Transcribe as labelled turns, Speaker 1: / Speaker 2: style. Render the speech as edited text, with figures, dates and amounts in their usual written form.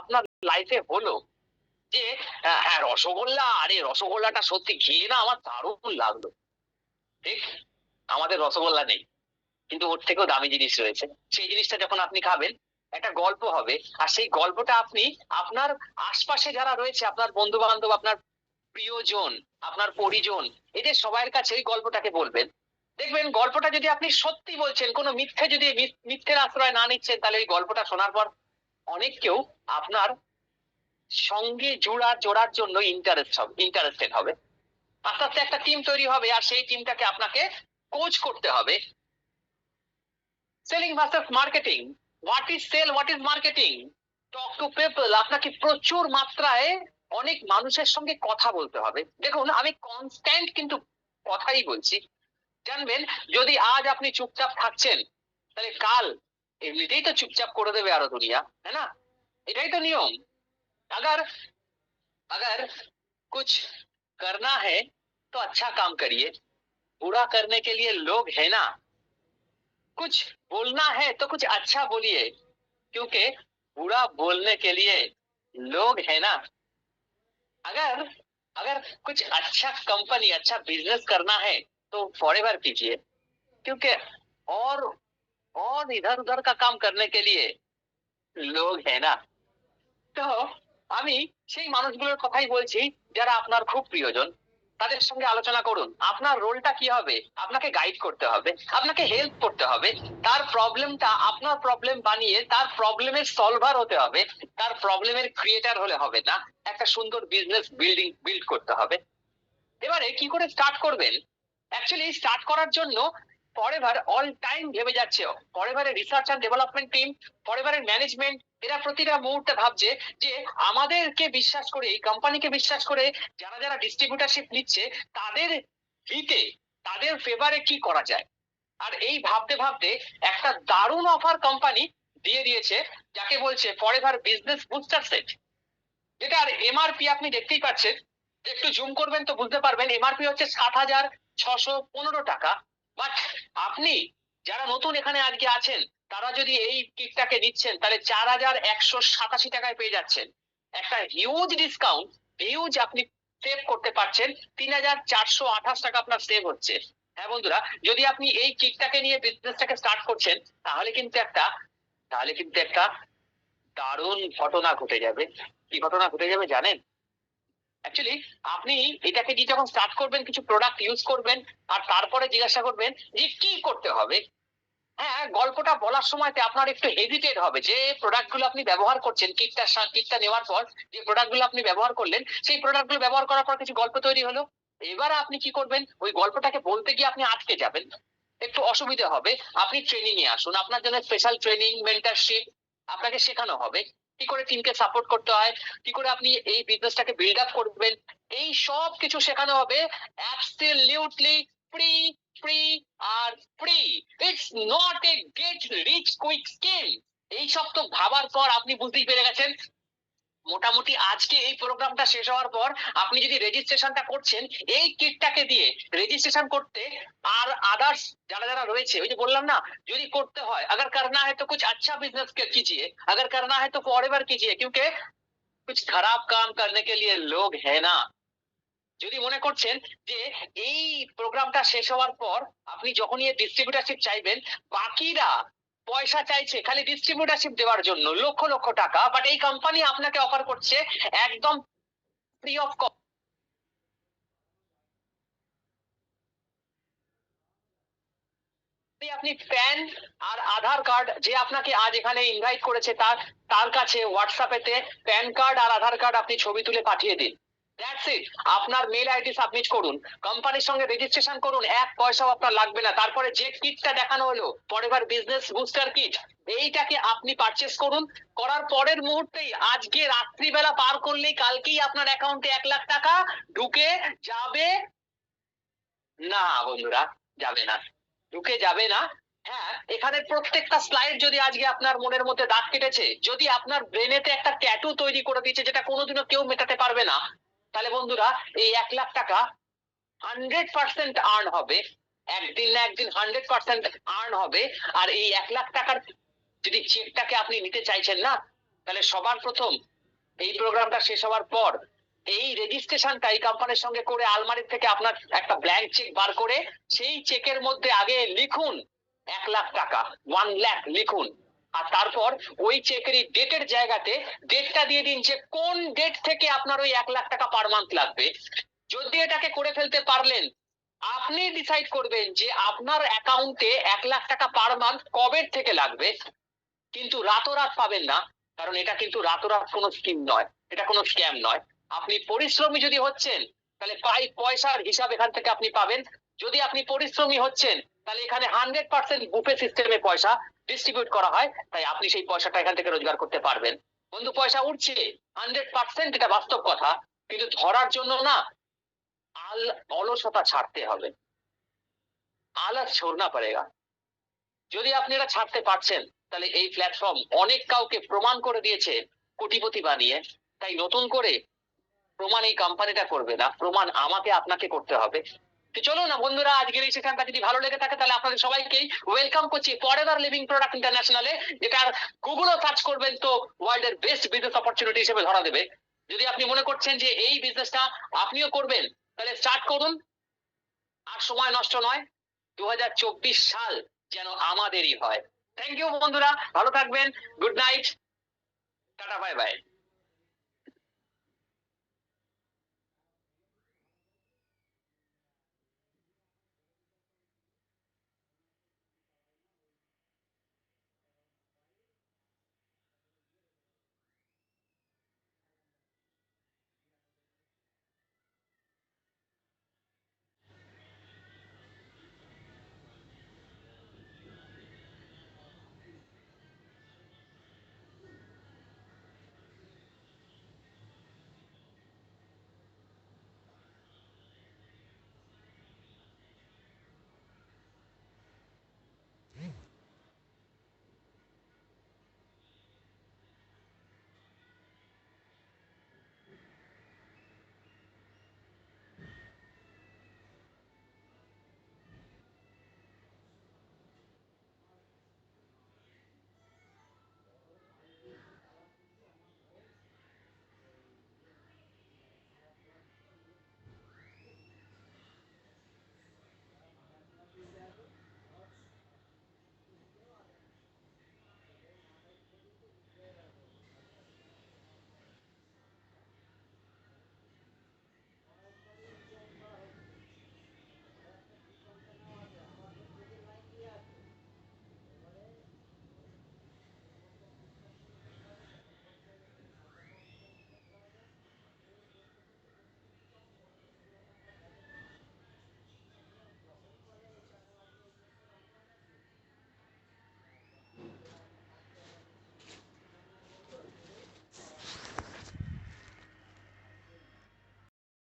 Speaker 1: আপনার লাইফে হলো যে হ্যাঁ রসগোল্লা, আরে রসগোল্লাটা সত্যি খেয়ে না আমার দারুণ লাগলো, ঠিক? আমাদের রসগোল্লা নেই, কিন্তু ওর থেকেও দামি জিনিস রয়েছে। সেই জিনিসটা যখন আপনি খাবেন একটা গল্প হবে, আর সেই গল্পটা আপনি আপনার আশপাশে যারা রয়েছে, আপনার বন্ধু বান্ধব, আপনার প্রিয়জন, আপনার পরিজন, এদের সবার কাছে ওই গল্পটাকে বলবেন। দেখবেন গল্পটা যদি আপনি সত্যি বলছেন, কোনো মিথ্যে যদি মিথ্যের আশ্রয় না নিচ্ছেন, তাহলে ওই গল্পটা শোনার পর অনেক কেউ আপনার সঙ্গে জোড়ার জন্য ইন্টারেস্টেড হবে। আস্তে আস্তে একটা টিম তৈরি হবে, আর সেই টিমটাকে আপনাকে কোচ করতে হবে। Selling versus marketing, what is sell, what is marketing, talk to people. আপনাকে প্রচুর মাত্রায় অনেক মানুষের সঙ্গে কথা বলতে হবে। দেখুন আমি কনস্ট্যান্ট কিন্তু কথাই বলছি, জানবেন যদি আজ আপনি চুপচাপ থাকছেন, তাহলে কাল এমনিতেই তো চুপচাপ করে দেবে আরো দুনিয়া, তাই না? এটাই তো নিয়ম। अगर अगर कुछ करना है तो अच्छा काम करिए, बुरा करने के लिए लोग है ना। कुछ बोलना है तो कुछ अच्छा बोलिए, क्योंकि बुरा बोलने के लिए लोग है ना। अगर अगर कुछ अच्छा कंपनी, अच्छा बिजनेस करना है तो फॉरएवर कीजिए, क्योंकि और और इधर उधर का काम करने के लिए लोग है ना। তো আমি সেই মানুষগুলোর কথাই বলছি যারা আপনার খুব প্রিয়জন। তাদের সঙ্গে আলোচনা করুন, আপনার রোলটা কি হবে। আপনাকে গাইড করতে হবে, আপনাকে হেল্প করতে হবে, তার প্রবলেমটা আপনার প্রবলেম বানিয়ে তার প্রবলেমের সলভার হতে হবে, তার প্রবলেমের ক্রিয়েটার হলে হবে না। একটা সুন্দর বিজনেস বিল্ড করতে হবে। এবারে কি করে স্টার্ট করবেন? অ্যাকচুয়ালি স্টার্ট করার জন্য ফরএভার অল টাইম ভেবে যাচ্ছে, ফরএভারের রিসার্চ এন্ড ডেভেলপমেন্ট টিম, ফরএভারের ম্যানেজমেন্ট, এরা প্রতিটা মুহূর্তে ভাবছে যে আমাদেরকে বিশ্বাস করে, এই কোম্পানিকে বিশ্বাস করে যারা যারা ডিস্ট্রিবিউটারশিপ নিচ্ছে, তাদের হিতে, তাদের ফেভারে কি করা যায়। আর এই ভাবতে ভাবতে একটা দারুণ অফার কোম্পানি দিয়ে দিয়েছে, যাকে বলছে ফরএভার বিজনেস বুস্টার সেট, যেটার এমআরপি আপনি দেখতেই পাচ্ছেন। একটু জুম করবেন তো বুঝতে পারবেন, এমআরপি হচ্ছে ৭,৬১৫ টাকা। বাট আপনি যারা নতুন এখানে আজকে আছেন, তারা যদি এই কিটটাকে নিচ্ছেন, তাহলে ৪,১৮৭ টাকায় পেয়ে যাচ্ছেন। একটা হিউজ ডিসকাউন্ট, হিউজ আপনি সেভ করতে পারছেন। ৩,৪২৮ টাকা আপনার সেভ হচ্ছে। হ্যাঁ বন্ধুরা, যদি আপনি এই কিটটাকে নিয়ে বিজনেসটাকে স্টার্ট করছেন, তাহলে কিন্তু একটা দারুণ ঘটনা ঘটে যাবে। কি ঘটনা ঘটে যাবে জানেন? অ্যাকচুয়ালি আপনি এটাকে দিয়ে যখন স্টার্ট করবেন, কিছু প্রোডাক্ট ইউজ করবেন, আর তারপরে জিজ্ঞাসা করবেন যে কি করতে হবে। হ্যাঁ, গল্পটা বলার সময়তে আপনার একটু হেজিটেট হবে যে প্রোডাক্ট গুলো আপনি ব্যবহার করছেন, কিটটা নেওয়ার পর যে প্রোডাক্ট গুলো আপনি ব্যবহার করলেন, সেই প্রোডাক্ট গুলো ব্যবহার করার পর কিছু গল্প তৈরি হলো। এবার আপনি কি করবেন? ওই গল্পটাকে বলতে গিয়ে আপনি আটকে যাবেন, একটু অসুবিধা হবে। আপনি ট্রেনিং এ আসুন, আপনার জন্য স্পেশাল ট্রেনিং, মেন্টরশিপ আপনাকে শেখানো হবে, কি করে টিমকে সাপোর্ট করতে হয়, কি করে আপনি এই বিজনেসটাকে বিল্ড আপ করবেন, এই সব কিছু শেখানো হবে অ্যাবসলিউটলি ফ্রি। ফ্রি আর free. It's not a get rich quick scheme. এই সব তো ভাবার পর আপনি বুঝতেই পেরে গেছেন। মোটামুটি আজকে এই প্রোগ্রামটা শেষ হওয়ার পর আপনি যদি রেজিস্ট্রেশনটা করছেন এই কিটটাকে দিয়ে, রেজিস্ট্রেশন করতে আর আদার্স যারা যারা রয়েছে, ওই যে বললাম না, যদি করতে হয়, अगर करना है तो कुछ अच्छा बिजनेस कीजिए, अगर करना है तो फॉरएवर कीजिए, क्योंकि कुछ खराब काम करने के लिए लोग है ना। যদি মনে করছেন যে এই প্রোগ্রামটা শেষ হওয়ার পর আপনি যখনই এই ডিস্ট্রিবিউটারশিপ চাইবেন, বাকিরা পয়সা চাইছে খালি ডিস্ট্রিবিউটারশিপ দেওয়ার জন্য লক্ষ লক্ষ টাকা, বাট এই কোম্পানি আপনাকে অফার করছে একদম ফ্রি অফ কস্ট। আপনি প্যান আর আধার কার্ড, যে আপনাকে আজ এখানে ইনভাইট করেছে, তার কাছে হোয়াটসঅ্যাপেতে প্যান কার্ড আর আধার কার্ড আপনি ছবি তুলে পাঠিয়ে দিন। That's it. আপনার মেল আইডি সাবমিট করুন, কোম্পানির সঙ্গে রেজিস্ট্রেশন করুন, এক পয়সাও আপনার লাগবে না। তারপরে যে কিটটা দেখানো হলো, ফরএভার বিজনেস বুস্টার কিট, এইটাকে আপনি পারচেস করুন। করার পরের মুহূর্তেই, আজকে রাত্রিবেলা পার করলেই কালকেই আপনার অ্যাকাউন্টে ১,০০,০০০ টাকা ঢুকে যাবে। না বন্ধুরা, যাবে না, ঢুকে যাবে না। হ্যাঁ, এখানে প্রত্যেকটা স্লাইড যদি আজকে আপনার মনের মধ্যে দাগ কেটেছে, যদি আপনার ব্রেনেতে একটা ট্যাটু তৈরি করে দিয়েছে যেটা কোনোদিনও কেউ মেটাতে পারবে না, তাহলে বন্ধুরা এই ১,০০,০০০ টাকা 100% আর্ন হবে। একদিন না একদিন 100% আর্ন হবে। আর এই ১,০০,০০০ টাকার যদি চেকটাকে আপনি নিতে চাইছেন না, তাহলে সবার প্রথম এই প্রোগ্রামটা শেষ হওয়ার পর এই রেজিস্ট্রেশনটা এই কোম্পানির সঙ্গে করে আলমারির থেকে আপনার একটা ব্ল্যাঙ্ক চেক বার করে সেই চেকের মধ্যে আগে লিখুন 1 লাখ টাকা, 1 লাখ লিখুন। আর তারপর ওই চেকেরই ডেটের জায়গাতে ডেটটা দিয়ে দিন যে কোন ডেট থেকে আপনার ওই 1 লাখ টাকা পার মান্থ লাগবে। যদি এটাকে করে ফেলতে পারলেন, আপনি ডিসাইড করবেন যে আপনার অ্যাকাউন্টে 1 লাখ টাকা পার মান্থ কবে থেকে লাগবে। কিন্তু রাতোরাত পাবেন না, কারণ এটা কিন্তু রাতোরাত কোনো স্কিম নয়, এটা কোনো স্ক্যাম নয়। আপনি পরিশ্রমী যদি হচ্ছেন, তাহলে পয়সার হিসাব এখান থেকে আপনি পাবেন। যদি আপনি পরিশ্রমী হচ্ছেন, তাহলে এখানে 100% বুফে সিস্টেমে পয়সা ডিস্ট্রিবিউট করা হয়, তাই আপনি সেই পয়সাটা এখান থেকে রোজগার করতে পারবেন। বন্ধু, পয়সা উঠছে 100%, এটা বাস্তব কথা, কিন্তু ধরার জন্য না অলসতা ছাড়তে হবে। আলস छोड़ना पड़ेगा। যদি আপনি এটা ছাড়তে পারছেন, তাহলে এই প্ল্যাটফর্ম অনেক কাউকে প্রমাণ করে দিয়েছে কোটিপতি বানিয়ে। তাই নতুন করে প্রমাণ এই কোম্পানিটা করবে না, প্রমাণ আমাকে আপনাকে করতে হবে। তো চলো না বন্ধুরা, আজকের এই সেশনটা যদি ভালো লেগে থাকে, তাহলে আপনাদের সবাইকেই ওয়েলকাম করছি ফরএভার লিভিং প্রোডাক্ট ইন্টারন্যাশনালে, যেটা গুগলও সার্চ করবেন তো ওয়ার্ল্ডের বেস্ট বিজনেস অপরচুনিটি হিসেবে ধরা দেবে। যদি আপনি মনে করছেন যে এই বিজনেসটা আপনিও করবেন, তাহলে স্টার্ট করুন। আর সময় নষ্ট নয়, 2024 সাল যেন আমাদেরই হয়। থ্যাংক ইউ বন্ধুরা, ভালো থাকবেন, good night, tata, bye bye.